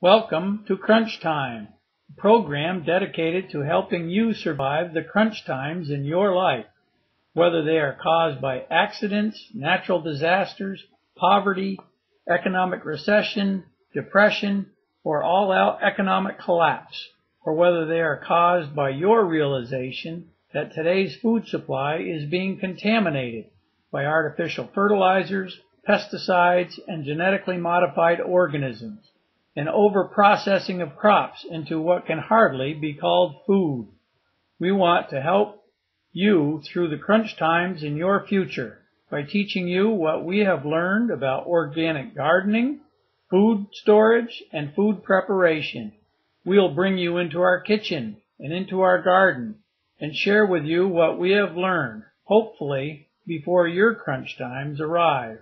Welcome to Crunch Time, a program dedicated to helping you survive the crunch times in your life, whether they are caused by accidents, natural disasters, poverty, economic recession, depression, or all-out economic collapse, or whether they are caused by your realization that today's food supply is being contaminated by artificial fertilizers, pesticides, and genetically modified organisms, and over-processing of crops into what can hardly be called food. We want to help you through the crunch times in your future by teaching you what we have learned about organic gardening, food storage, and food preparation. We'll bring you into our kitchen and into our garden and share with you what we have learned, hopefully before your crunch times arrive.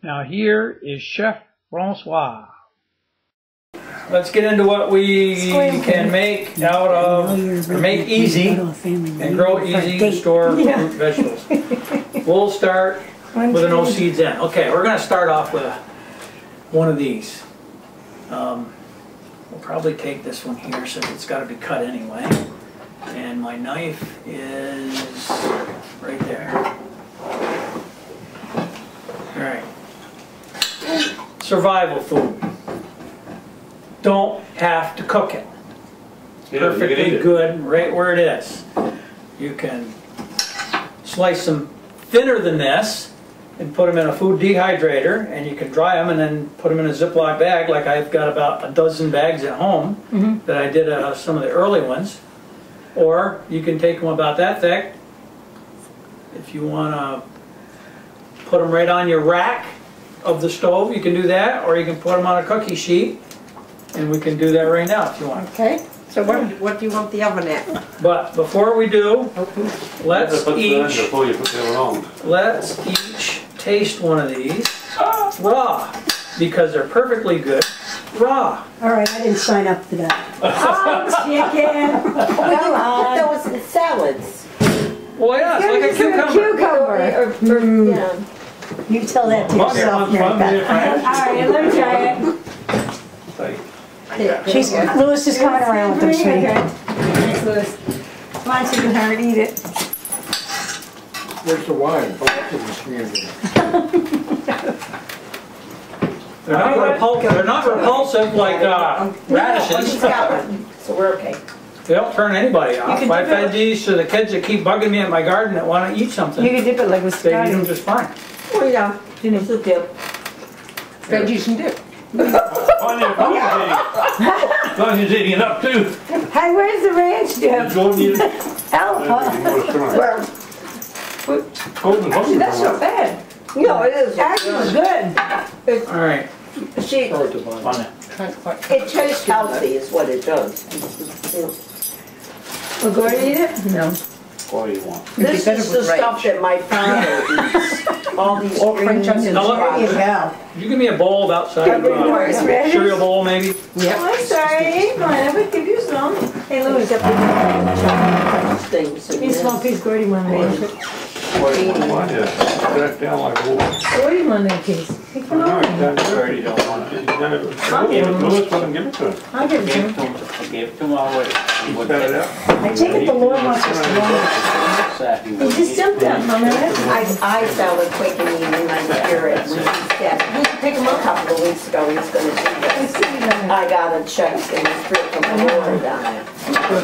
Now here is Chef Francois. Let's get into what we can make out of, or make easy, and grow easy to store fruit vegetables. We'll start with a no seeds in. Okay, we're going to start off with one of these. We'll probably take this one here since it's got to be cut anyway. And my knife is right there. Alright. Survival food. Don't have to cook it. Perfectly good right where it is. You can slice them thinner than this and put them in a food dehydrator, and you can dry them and then put them in a Ziploc bag. Like I've got about a dozen bags at home that I did some of the early ones. Or you can take them about that thick. If you want to put them right on your rack of the stove, you can do that, or you can put them on a cookie sheet. And we can do that right now if you want. Okay. So what do you want the oven at? But before we do, let's each taste one of these raw, because they're perfectly good raw. All right, I didn't sign up for that. Oh, chicken! Come on. Those salads. Well, yeah, it's like a cucumber. Cucumber. You tell that to yourself, Mary Beth. All right, let me try it. Louis is coming around with them, sweetie. Thanks, Louis. Come on, so you can hard eat it. Where's the wine? They're not repulsive like radishes. So we're okay. They don't turn anybody off. I fed these to the kids that keep bugging me at my garden that want to eat something. You can dip it like with They eat them just fine. Oh yeah, it's a dip. Veggies and dip. Sonya's eating it up too. Hey, where's the ranch dip? Actually, that's not bad. No, it is. Actually, good. All right. See, it tastes healthy, is what it does. We're going to eat it? No. What do you want? This is the stuff that my father eats. All these greens and You give me a bowl outside, cereal bowl maybe? Yep. Oh, I'm sorry. Fine, I would give you some. Hey, Louis, you small piece, Gordy, one of these. Down like a wolf. Gordy, one of these. Come on. I'll give it to Louis, let him give it to him. I'll give it to him. I gave it to him already. I take it the Lord wants us to learn. He just dumped them, Mama. I felt a quickening in my spirit when he said, he picked him up a couple of weeks ago, he's going to do this. I got a check in the spirit from the Lord on it. But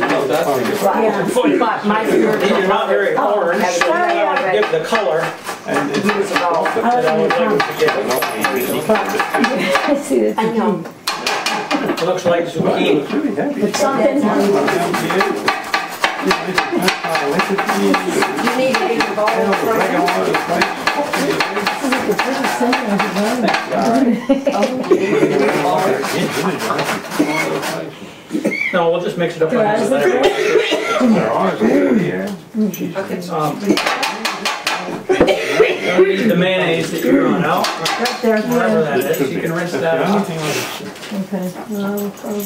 my spirit These are not very orange, so you gotta give the color. years ago. I know. It looks like zucchini. But something, You need a bigger bowl No, we'll just mix it up like this. Use the mayonnaise that you run out. Whatever that is, you can rinse that out.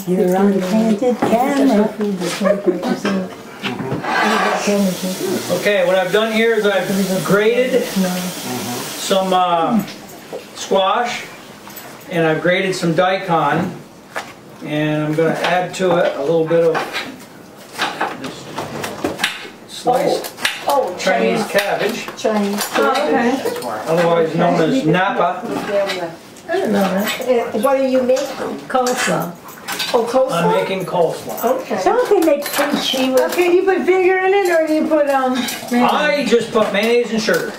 you're on planted camera. Okay, what I've done here is I've grated some squash, and I've grated some daikon. And I'm gonna add to it a little bit of this sliced Oh, Chinese cabbage, Chinese. Okay. otherwise known as Napa. I didn't know that. What are you making? Coleslaw. Oh, I'm coleslaw? making coleslaw. Okay. Some of them make kimchi with. Okay, you put vinegar in it or do you put, mayonnaise? I just put mayonnaise and sugar.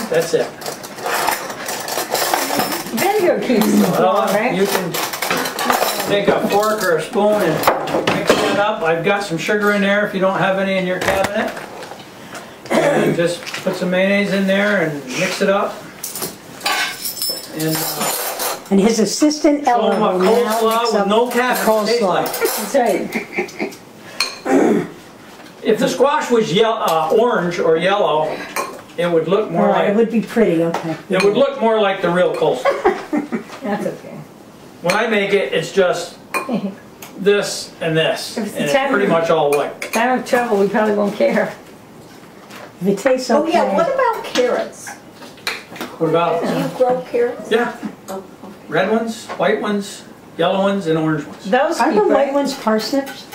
That's it. Vinegar keeps it Well, warm, right? you can take a fork or a spoon and mix that up. I've got some sugar in there if you don't have any in your cabinet. And just put some mayonnaise in there and mix it up. And And his assistant show Ella them what will now mix coleslaw with up no cabbage tastes coleslaw. like. That's right. If the squash was orange or yellow, it would look more All right, it like would be pretty, okay. it would look more like the real coleslaw. That's okay. When I make it, it's just this and this, If it's and it's Italian- pretty much all white. If I have trouble, we probably won't care. If it tastes Oh, okay. yeah, what about carrots? What about? Do you grow carrots? Yeah, Oh, red ones, white ones, yellow ones, and orange ones. Those Aren't keep, the white right? ones parsnips?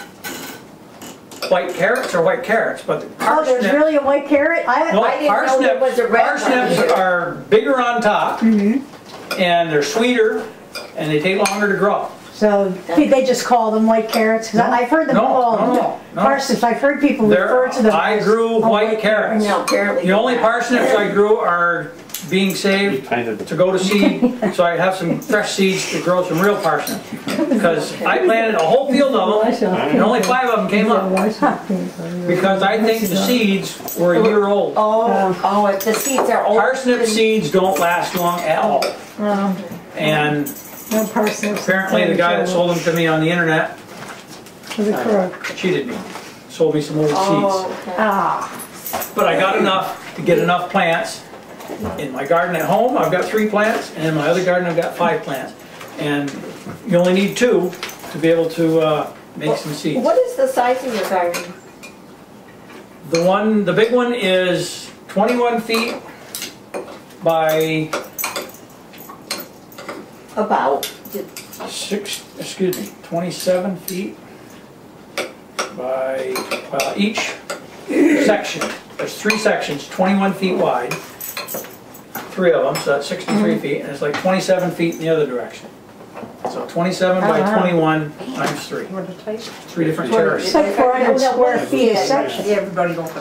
White carrots are white carrots, but the Oh, there's parsnip. really a white carrot? No, I didn't know there was a red one parsnips either. are bigger on top, and they're sweeter, and they take longer to grow. So they just call them white carrots? 'Cause I've heard them No, called no. parsnips. I've heard people refer to them I as grew a white carrots. No, apparently. The only parsnips I grew are being saved to go to seed, so I have some fresh seeds to grow some real parsnips. Because I planted a whole field of them, and only 5 of them came up. Because I think the seeds were a year old. Oh, if the seeds are old. Parsnip seeds don't last long at all. No, And no parsnips. apparently the guy that sold them to me on the internet Was a crook. cheated me. Sold me some old seeds. Oh, okay. Ah, But I got enough to get enough plants. In my garden at home, I've got 3 plants, and in my other garden, I've got 5 plants. And you only need 2 to be able to make some seeds. What is the size of your garden? The big one is 21 feet by About. 27 feet by each section. There's 3 sections, 21 feet wide, 3 of them, so that's 63 feet, and it's like 27 feet in the other direction. So 27 by 21 times 3. 3 different It's terraces. like 400 square feet a section.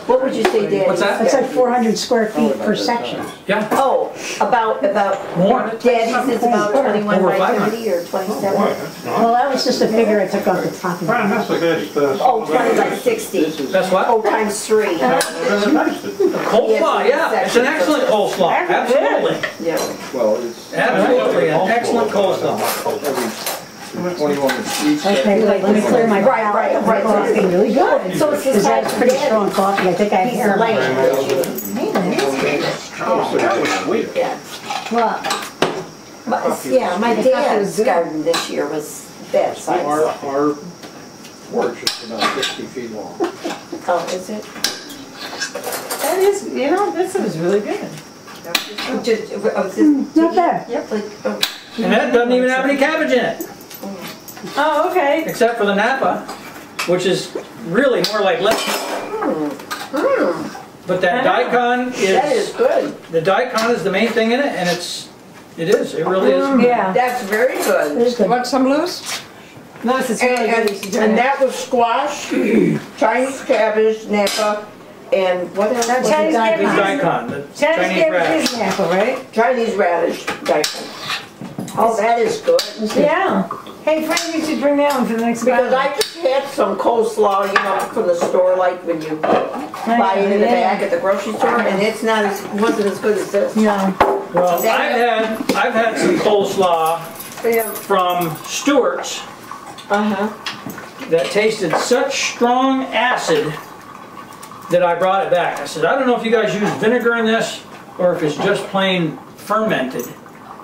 What would you say, Daddy? What's that? It's like 400 square feet per section. Yeah, Oh, about more. Daddy's is about 21 Over by 500. 30 or 27? Well, that was just a figure I took off the top of Brian, my that's a good. Oh, 20 by 60. That's what? Oh, times 3. Coleslaw, yeah, it's an excellent coleslaw, absolutely. Yeah. Well, it's Absolutely, an excellent coleslaw. every 21 sheets. Okay, wait, let me clear my Right, palate. right. Coffee, really good. So it's the Because size that's of pretty Daddy. strong coffee. I think I He's hear. lame. Sweet. Yeah. Well, Yeah, my dad's garden this year was that size. Our porch is about 60 feet long. Oh, is it? that is, this is really good. not bad. Yep, like, And that doesn't even have any cabbage in it, Oh, okay. except for the Napa, which is really more like lettuce. But that daikon that is is, good. the daikon is the main thing in it, and it really is. Yeah. That's very good. It's good. Want some, Louis? Lois, it's really good. You should try And it. that was squash, Chinese cabbage, Napa, and what else? was it? Chinese The cabbage. daikon, the Chinese Chinese cabbage radish. is an apple, right? Chinese radish, daikon. Oh, that is good. Yeah. Hey, Frank, you should bring that one for the next Because battle. I just had some coleslaw, from the store, like when you buy it in the bag at the grocery store, and it's not wasn't as good as this. No. Well, I've had some coleslaw Yeah. from Stewart's Uh-huh. that tasted such strong acid that I brought it back. I said, I don't know if you guys use vinegar in this or if it's just plain fermented.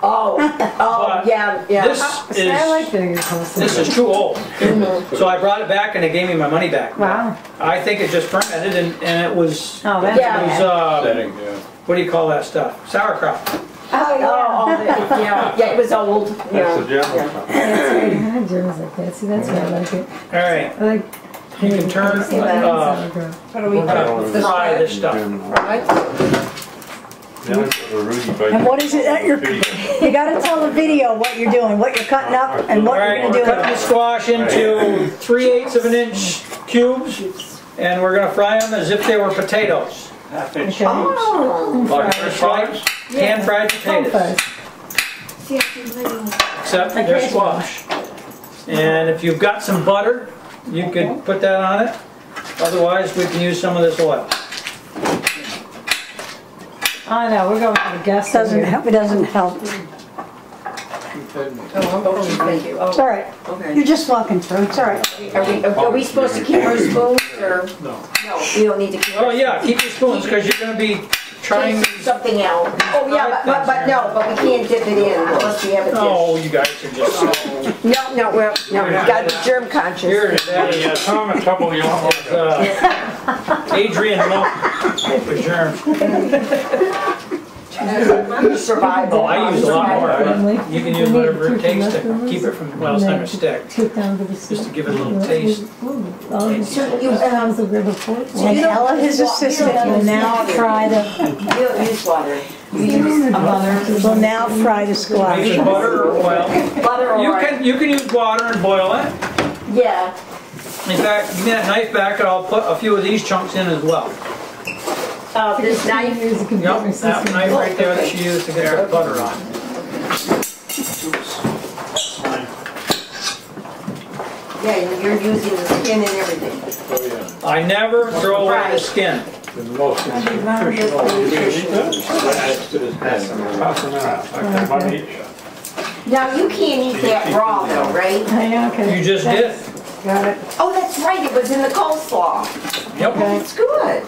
Oh, But yeah. This See, I like is, vinegar coleslaw. this is too old. So I brought it back and they gave me my money back. Wow. I think it just fermented and it was, Oh, that's Yeah. it was bad. Setting, yeah. what do you call that stuff? Sauerkraut. Oh, yeah, yeah, it was old, That's yeah. the general. yeah. I had Germans like that. See, that's why I like it. All right, I like. you can turn, What are we we're gonna fry this stuff. And what is it that you gotta tell the video what you're doing, what you're cutting up and All what you're right, gonna we're do. cutting the squash into 3/8 of an inch cubes, and we're gonna fry them as if they were potatoes. Okay. Oh. Like fried, pan-fried potatoes, except they're squash. And if you've got some butter, you could put that on it. Otherwise, we can use some of this oil. I know, we're going for the guests. Doesn't help, it doesn't help. Thank you. It's all right. Okay. You're just walking through, it's all right. Are we supposed to keep our spoons or? No. No, we don't need to keep. Oh yeah, keep your spoons, because you're gonna be trying. Take something out. Oh, yeah, but no, but we can't dip it in unless we have a dish. Oh, you guys are just No, we gotta be germ conscious. here today. Yeah, Tom and trouble you want. Adrian Monk with germs. Survival. Oh, I use a lot more. Family. You can use whatever it takes to keep it from, well, it's not gonna stick. Take down to the Just to give it a little taste. And Ella, his assistant, will now fry the, You don't use water. You use a butter. will now fry the Use squash. butter or oil. Butter or You can use water and boil it. Yeah. In fact, give me that knife back and I'll put a few of these chunks in as well. This knife. Yep, that knife right there that she used to get that butter on. Yeah, and you're using the skin and everything. Oh, yeah. I never throw away the skin. The most nutritional nutrition. Pass them out, like one each. Now, you can't eat that raw though, right? Yeah, okay. You just did. Got it. Oh, that's right, it was in the coleslaw. Yep. It's good.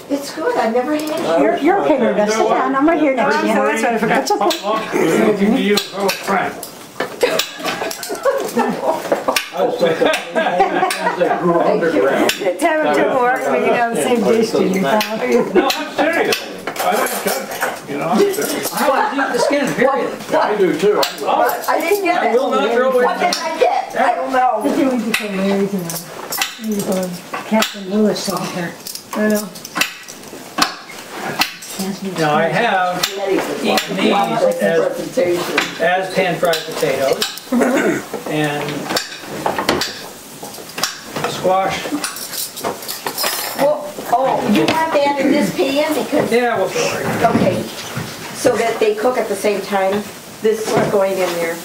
It's good, I've never had it. You're okay, Rita, sit down, I'm right here next to you. That's what I forgot. It's okay. You can use a little Frank. That grew underground. Time to work when you have the same dish in your mouth. No, I'm serious. I don't judge. You know, I'm serious. I want to eat the skin, period. I do too. But I didn't get it. I will not throw away What did I get? I don't I know. think we become Larry tonight. We become Captain Lewis on here. I know. Now I have eaten these as pan-fried potatoes. And squash. Well, oh, you have that in this pan because, Yeah, we'll throw it right okay, so that they cook at the same time? This is going in there,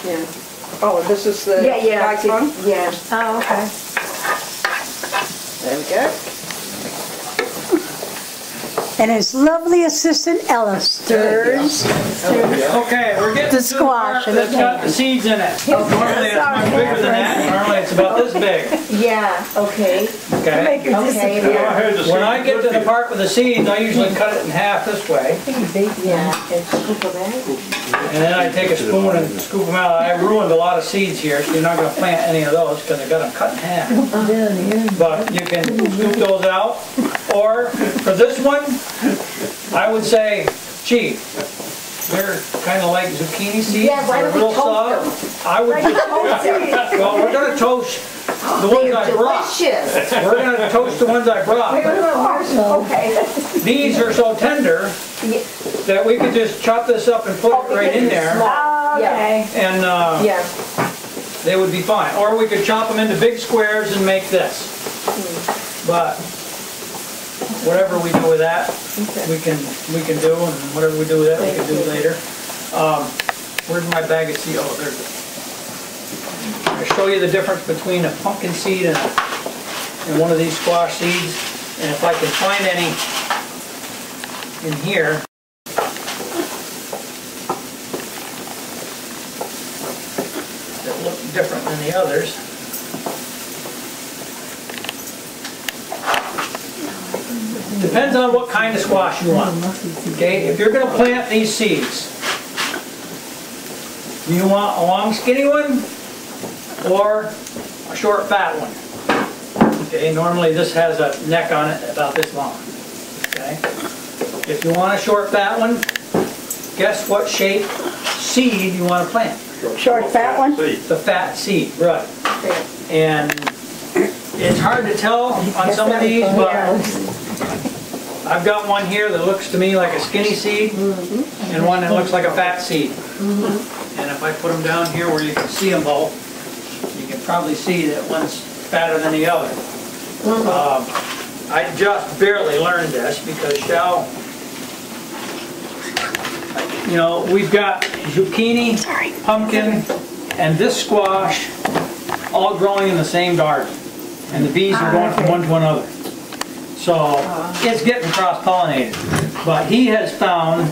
yeah. Oh, this is the Yeah, guy one? yeah. Oh, okay. There we go. And his lovely assistant Ella stirs. Okay, we're getting The to the part squash in that's the got the seeds in it. Normally it's much bigger than that. Normally it's about this big. Yeah, okay, Okay. okay, When I get to the part with the seeds, I usually cut it in half this way, yeah. And scoop them in. and then I take a spoon and scoop them out. I ruined a lot of seeds here, so you're not going to plant any of those because I got them cut in half. But you can scoop those out, or for this one, I would say, gee, they're kind of like zucchini seeds. Yeah, why They're don't we real toast soft. I would just, well, we're going to toast the ones They're I brought. delicious. We're going to toast the ones I brought. Okay. These are so tender that we could just chop this up and put it right in there, Oh, okay. and Yeah, they would be fine. Or we could chop them into big squares and make this. But whatever we do with that, we can do, and whatever we do with that, we can do later. Where's my bag of seeds? Oh, there's it. I'll show you the difference between a pumpkin seed and one of these squash seeds, and if I can find any in here. That look different than the others. Depends on what kind of squash you want. Okay, if you're going to plant these seeds, do you want a long skinny one or a short fat one? Okay, normally this has a neck on it about this long. Okay, if you want a short fat one, guess what shape seed you want to plant? Short, fat one? The fat seed, right. And it's hard to tell on some of these, but I've got one here that looks to me like a skinny seed and one that looks like a fat seed. And if I put them down here where you can see them both, you can probably see that one's fatter than the other. I just barely learned this because you know, we've got zucchini, pumpkin, and this squash all growing in the same garden. And the bees are going from one to another. So it's getting cross-pollinated. But he has found,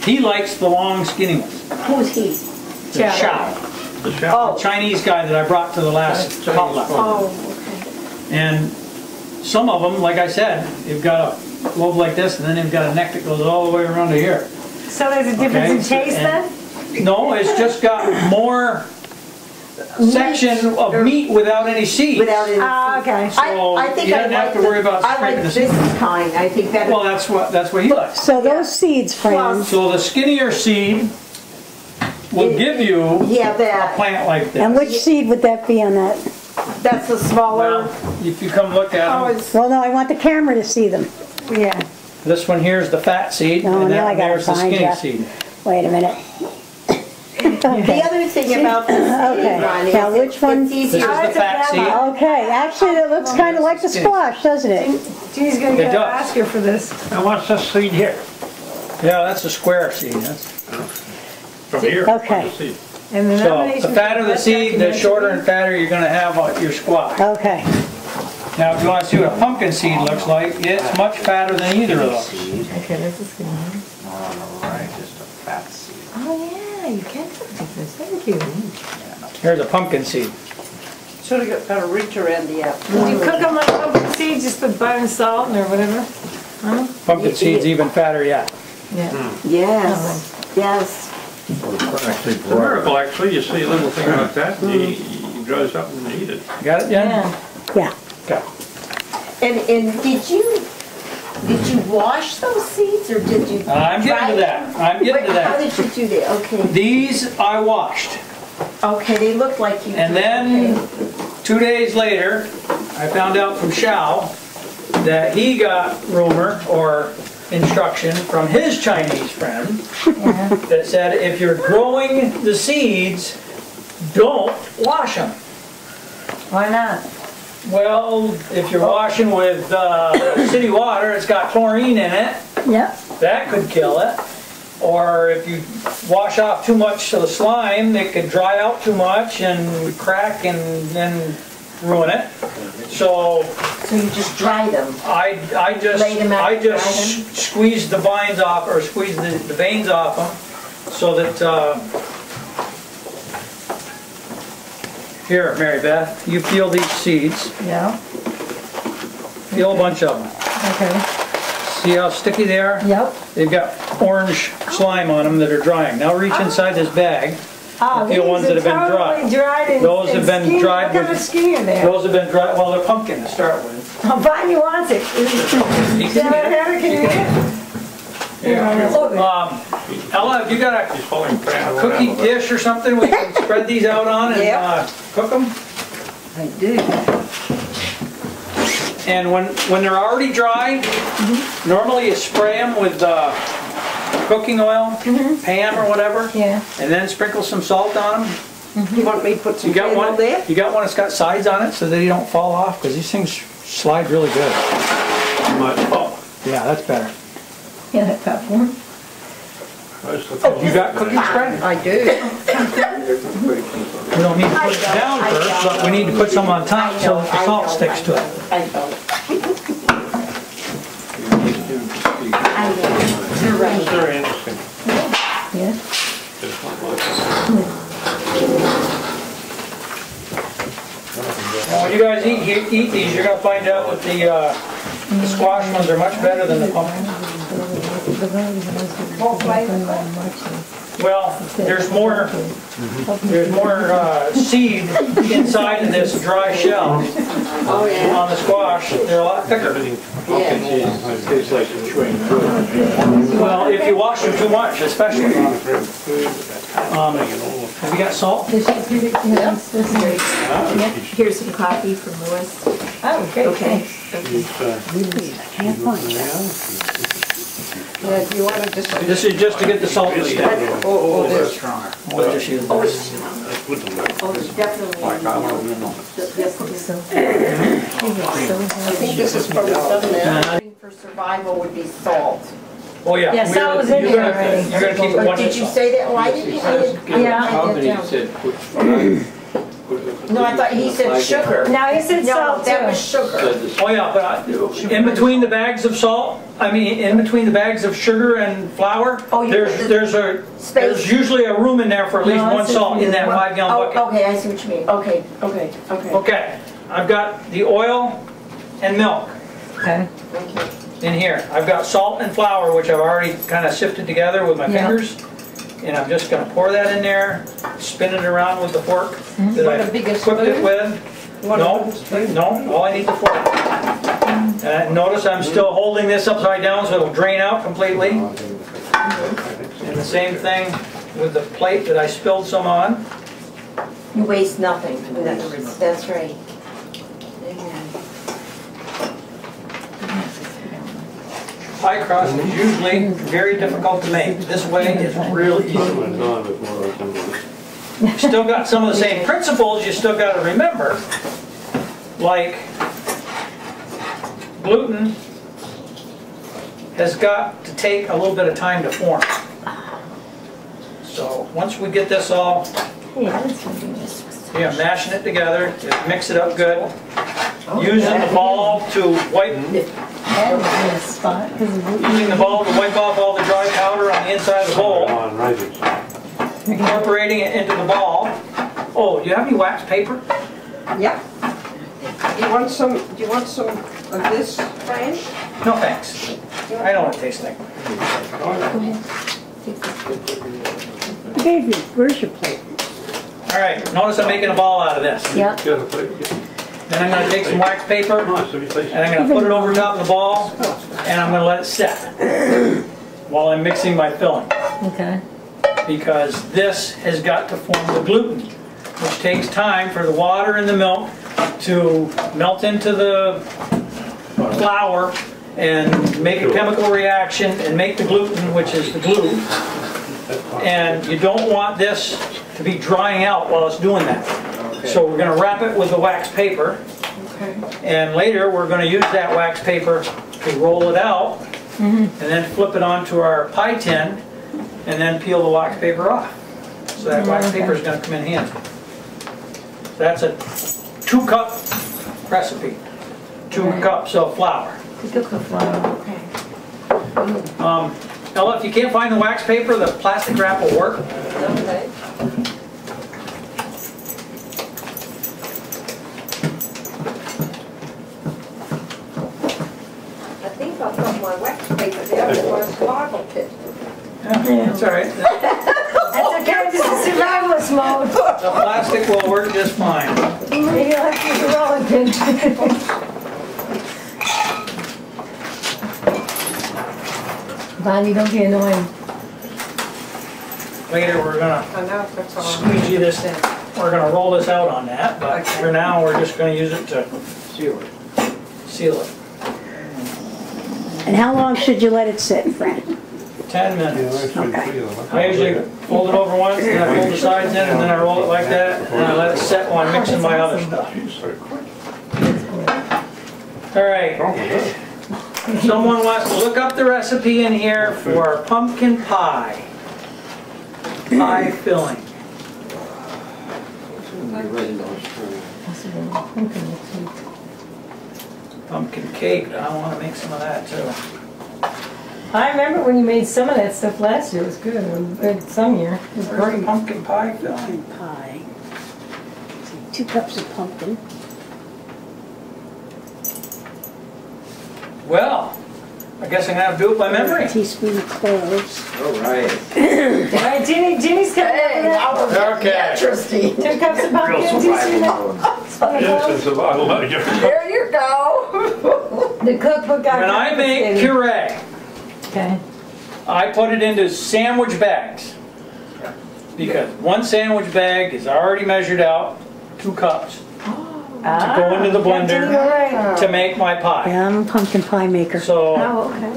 he likes the long skinny ones. Who's he? The Shao. The shell. Oh, Chinese guy that I brought to the last potluck. oh, okay. And some of them, like I said, they've got a lobe like this, and then they've got a neck that goes all the way around to here. So there's a difference in taste then? No, it's just got more section of meat without any seeds. Without any. Okay. So I think you I don't have like to worry about I like scraping the this seeds. kind. I think that. Well, that's what he likes. So those seeds, friends, So the skinnier seed will give you Yeah, a that. plant like this. and which seed would that be on that? That's the smaller. Well, if you come look at Oh, them, it's. Well, no, I want the camera to see them. Yeah. this one here is the fat seed, No, and now that I one gotta there is the find skinny ya. seed. Wait a minute. The other thing about this Okay. one is Now, which one? it's This easier. is the fat seed. Okay, actually, it looks kind of like the squash, doesn't it? Jean's gonna It get does. ask her for this. And what's this seed here? Yeah, that's a square seed. That's, From here? Okay. Let's see. And the so nomination the fatter for the that seed, the documentary- shorter and fatter you're going to have on your squash. Okay. Now, if you want to see what a pumpkin seed looks like, it's much fatter than either of those. Okay, this is good. On the right, just a fat seed. Oh yeah, you can cook this. Thank you. Here's a pumpkin seed. Should have got a reach around the Would you cook them like pumpkin seeds, just with butter and salt or whatever? Huh? Pumpkin seed's even fatter yet. Yeah. Yes, yes. Actually, it's a miracle, actually, you see a little thing like that, and you dry something and eat it. Got it, Jen? Yeah. Okay. And did you wash those seeds or did you? I'm getting to that. I'm getting to How that. did you do that? Okay. These I washed. Okay, they look like you. And did. then Okay. 2 days later, I found out from Shao that he got rumor or instruction from his Chinese friend that said if you're growing the seeds, don't wash them. Why not? Well, if you're washing with city water, it's got chlorine in it. Yep. That could kill it. Or if you wash off too much of the slime, it could dry out too much and crack and then ruin it. So So you just dry them. I Lay them out and dry them? squeeze the vines off or squeeze the veins off them so that here, Mary Beth, you peel these seeds. Yeah. Peel a bunch of them. Okay. See how sticky they are? Yep. They've got orange slime on them that are drying. Now reach inside this bag. Oh, The ones that have been dried. dried and, Those have and been skinny. dried What kind with- of skinny are they? Those have been dried, well, they're pumpkin to start with. Oh, Bonnie wants it. You Is that can Heather? Can you eat it? Ella, have you got a He's falling fast. cookie dish or something we can spread these out on and Yeah. cook them? I do. And when they're already dry, normally you spray them with cooking oil, Pam or whatever, Yeah. and then sprinkle some salt on them. You want me to put some You got cream on one? there? You got one that's got sides on it so that you don't fall off because these things slide really good. Oh, yeah, that's better. Yeah, that popcorn. You got cooking spray? I do. We don't need to put it down first, but we need to put some on top so that the salt sticks to it. I know. You're right. Very interesting. Yeah. When you guys eat these, you're gonna find out that the squash ones are much better than the pumpkin. Well, there's more seed inside of this dry shell. Oh, yeah. On the squash, they're a lot thicker. It tastes like chewing food. Well, if you wash them too much, especially. Have you got salt? Here's some coffee from Louis. Oh, great. Okay. Can't find it. Yeah, if you want to just. This is just to get the salt to stick. Oh, this. We'll just use this. Oh, there's definitely. I think this is probably done now. For survival would be salt. Oh, yeah. Yeah, salt was in there already. You're gonna keep it But one did you salt. say that? Why didn't you say it? Yeah. How did he said put? No, I thought he said sugar. No, he said No, salt that was too. sugar. Oh, yeah, but in between the bags of salt, in between the bags of sugar and flour, Oh, you- there's Space. usually a room in there for at least No, one it's salt in that one. 5-gallon Oh, bucket. okay, I see what you mean. Okay. Okay, I've got the oil and milk Okay. in here. I've got salt and flour, which I've already kind of sifted together with my Yeah. fingers. And I'm just gonna pour that in there, spin it around with the fork that I Want a bigger equipped it spoon? with. No, all I need the fork. Notice I'm still holding this upside down so it'll drain out completely. And the same thing with the plate that I spilled some on. You waste nothing. That's right. Pie crust is usually very difficult to make. This way is real easy. Still got some of the same principles you still got to remember, like gluten has got to take a little bit of time to form. So once we get this all, mashing it together, just mix it up good, using the ball to wipe off all the dry powder on the inside of the bowl, incorporating it into the ball. Oh, do you have any wax paper? Yeah. Do you want some of this, Brian? No thanks. I know what it tastes like. I gave you, where's your plate? All right, notice I'm making a ball out of this. Yep. Then I'm going to take some wax paper and I'm going to put it over top of the ball and I'm going to let it set while I'm mixing my filling. Okay. Because this has got to form the gluten, which takes time for the water and the milk to melt into the flour and make a chemical reaction and make the gluten, which is the glue. And you don't want this to be drying out while it's doing that. So we're going to wrap it with the wax paper. And later we're going to use that wax paper to roll it out and then flip it onto our pie tin and then peel the wax paper off. So that wax paper is going to come in handy. So that's a 2-cup recipe. 2 cups of flour. Ella, if you can't find the wax paper, the plastic wrap will work. Okay. I think I've got my wax paper there in my survival kit. That's all right. That's okay, this is survivalist mode. The plastic will work just fine. Maybe you'll have to use a rolling pin. Bonnie, don't be annoying. Later we're gonna I know, that's all. squeegee this in. We're gonna roll this out on that, but for now we're just gonna use it to seal it. And how long should you let it sit, Fran? 10 minutes. Okay. I usually fold it over once, then I fold the sides in, and then I roll it like that, and I let it set while I'm mixing my other stuff. All right. Someone wants to look up the recipe in here for pumpkin pie. Pie filling. Pumpkin cake, I want to make some of that too. I remember when you made some of that stuff last year, it was good, some year, it was Where's the great. pumpkin pie filling? Pumpkin pie. 2 cups of pumpkin. Well, I guess I'm gonna have to do it by memory. Teaspoon of cloves. All right. All right, Ginny's coming Hey, up now we're getting Okay. interesting. 2 cups of pumpkin, Real teaspoon survival of mode. Yes, it's a bottle of There you go. the cookbook got When I make confiscated. puree, Okay. I put it into sandwich bags. Because 1 sandwich bag is already measured out, 2 cups, Ah, go into the got Ginny blender. right. to make my pie. Yeah, I'm a pumpkin pie maker. So Oh, okay.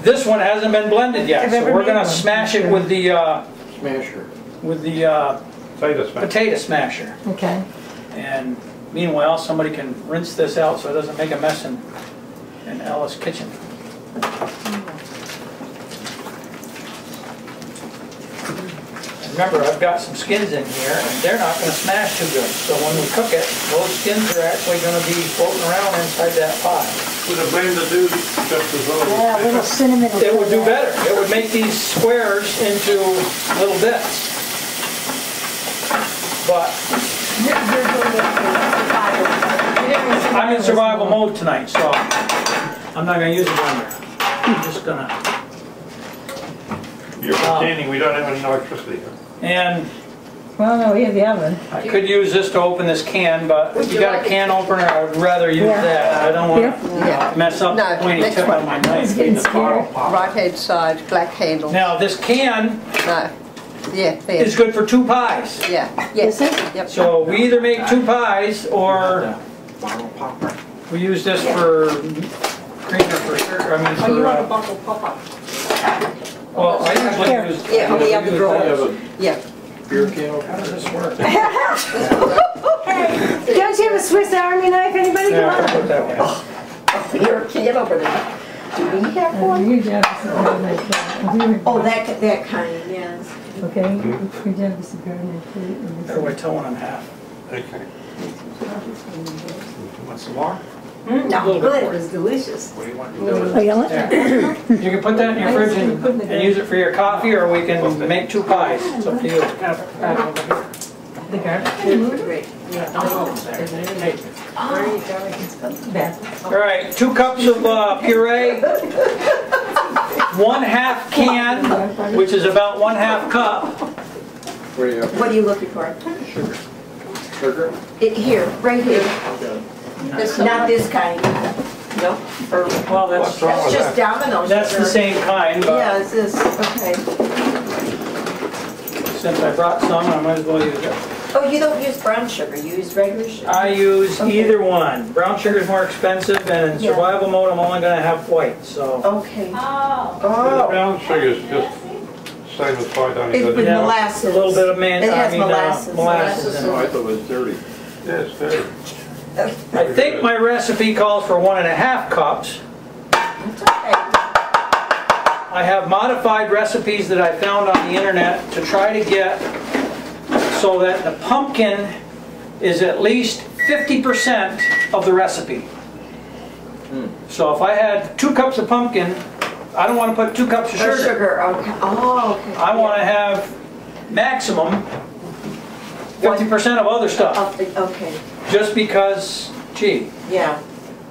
this one hasn't been blended yet, I've so ever we're made gonna one. smash it with the Smasher. potato smash. potato smasher. Okay. And meanwhile, somebody can rinse this out so it doesn't make a mess in Ella's kitchen. Remember, I've got some skins in here, and they're not going to smash too good. So when we cook it, those skins are actually going to be floating around inside that pie. Would a blender do just as well? Yeah, a little cinnamon. It would do better. It would make these squares into little bits. But I'm in survival mode tonight, so I'm not going to use a blender. I'm just going to... You're pretending we don't have any electricity. And Well, no, we have the oven. I could use this to open this can, but if you got a can opener, I would rather use that. I don't want to Yeah. mess up the No, pointy next tip one. on my knife. Getting scared. Right hand side, black handle. Now, this can No. Yeah, there. is good for 2 pies. Yeah, yes. Yep. So we either make 2 pies or we use this for creamer for sugar. I mean, Oh, you want a for, bottle pop-up? well, I usually use. Yeah, we have the drawer. Yeah. Beer can opener. How does this work? Hey, don't you have a Swiss Army knife? Anybody? Yeah, Come I'll put that way. Your can opener. Do we have on. one? You have some like that. Oh, that kind, yes. Okay. You have some garlic. How do I tell when I'm half? Okay. Want some more? No, good, it was delicious. What do you want to do? Oh, you want? There. You can put that in your fridge and use it for your coffee, or we can make 2 pies. It's up to you. The garlic. Great. Where are you garlic and stuff? Back. All right, 2 cups of puree, 1/2 can, which is about 1/2 cup. Where do you have What are you looking for? sugar? Sugar? Here, right here. Not this kind. No? Or, Well, What's wrong that's with just that? Domino's. that's the sugar. same kind, Yeah, but it's this, okay. since I brought some, I might as well use it. Oh, you don't use brown sugar, you use regular sugar? I use Okay. either one. Brown sugar is more expensive, and in Yeah. survival mode, I'm only gonna have white, so. Okay. The Oh. brown sugar is just same as white, only It's got with the... Yeah, molasses. A little bit of It has molasses. molasses in Oh, it. I thought it was dirty. Yes, there. I think my recipe calls for 1.5 cups. It's okay. I have modified recipes that I found on the internet to try to get so that the pumpkin is at least 50% of the recipe. So if I had 2 cups of pumpkin, I don't want to put 2 cups of Or sugar. sugar, okay. Oh, okay. I want to have maximum 50% of other stuff. Okay, Just because, gee, yeah.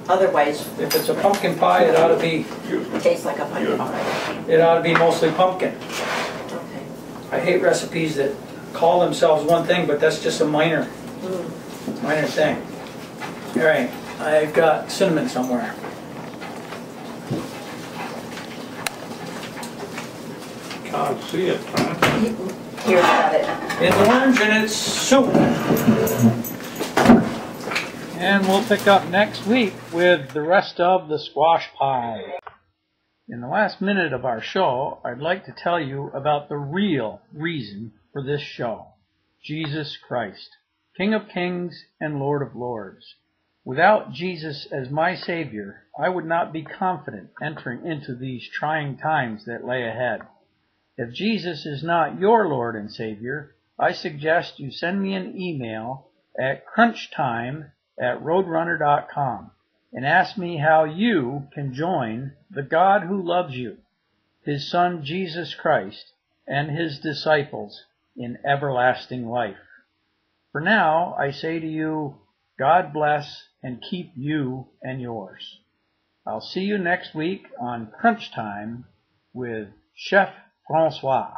Otherwise, if it's a pumpkin pie, it ought to be it tastes like a pumpkin pie. mostly pumpkin. Okay. I hate recipes that call themselves one thing, but that's just a minor thing. All right, I've got cinnamon somewhere. Can't see it, man. Here's got it. It's orange and it's soup. And we'll pick up next week with the rest of the squash pie. In the last minute of our show, I'd like to tell you about the real reason for this show. Jesus Christ, King of Kings and Lord of Lords. Without Jesus as my Savior, I would not be confident entering into these trying times that lay ahead. If Jesus is not your Lord and Savior, I suggest you send me an email at crunchtime@roadrunner.com and ask me how you can join the God who loves you, His Son Jesus Christ, and His disciples in everlasting life. For now, I say to you, God bless and keep you and yours. I'll see you next week on Crunch Time with Chef Francois.